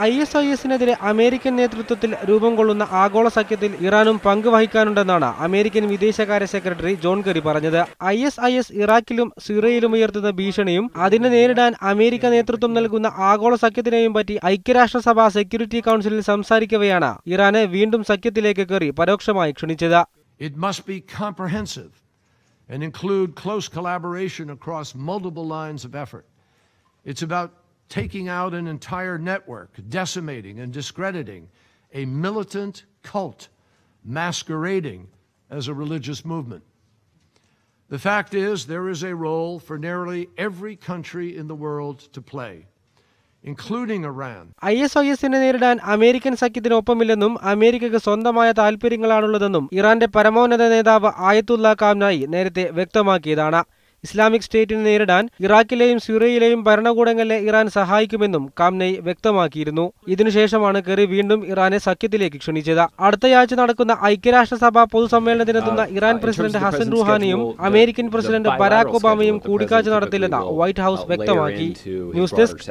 ISIS-നെതിരെ American നേതൃത്വത്തിൽ രൂപം കൊള്ളുന്ന ആഗോള സഖ്യത്തിൽ ഇറാനും പങ്കുവഹിക്കാനുണ്ടെന്നാണ് അമേരിക്കൻ വിദേശകാര്യ സെക്രട്ടറി ജോൺ കെറി പറഞ്ഞത്. ISIS ഇറാഖിലും സിറിയയിലും ഉയർത്തുന്ന ഭീഷണിയും അതിനെ നേരിടാൻ അമേരിക്ക നേതൃത്വം നൽകുന്ന ആഗോള സഖ്യത്തിനെയും പറ്റി ഐക്യരാഷ്ട്രസഭ സെക്യൂരിറ്റി കൗൺസിലിൽ സംസാരിക്കവെയാണ് ഇറാനെ വീണ്ടും സഖ്യത്തിലേക്ക് കെറി പരോക്ഷമായി ക്ഷണിച്ചത്. It must be comprehensive and include close collaboration across multiple lines of effort. It's about taking out an entire network, decimating and discrediting a militant cult masquerading as a religious movement. The fact is, there is a role for nearly every country in the world to play, including Iran. ISIS-നെ നേരിടാൻ American സഖ്യത്തിനൊപ്പമില്ലെന്നും അമേരിക്കയ്ക്ക് സ്വന്തമായ താൽപര്യങ്ങളാണുള്ളതെന്നും ഇറാന്റെ പരമോന്നത നേതാവ് ആയത്തുള്ള ഖാംനായി നേരത്തെ വ്യക്തമാക്കിയതാണ്. Islamic സ്റ്റേറ്റിനെ നേരിടാൻ ഇറാഖിലെയും സിറിയയിലെയും ഭരണകൂടങ്ങളെ Iran സഹായിക്കുമെന്നും ഖാംനൈ വ്യക്തമാക്കിയിരുന്നു. ഇതിനുശേഷമാണ് കെറി വീണ്ടും ഇറാനെ സഖ്യത്തിലേക്ക് ക്ഷണിച്ചത്. അടുത്തയാഴ്ച നടക്കുന്ന ഐക്യരാഷ്ട്രസഭ പൊതുസമ്മേളനത്തിനെത്തുന്ന ഇറാൻ പ്രസിഡന്റ് ഹസൻ റുഹാനിയും അമേരിക്കൻ പ്രസിഡന്റ് ബരാക് ഒബാമയും കൂടിക്കാഴ്ച നടത്തില്ലെന്ന് വൈറ്റ് ഹൌസ് വ്യക്തമാക്കി. News desk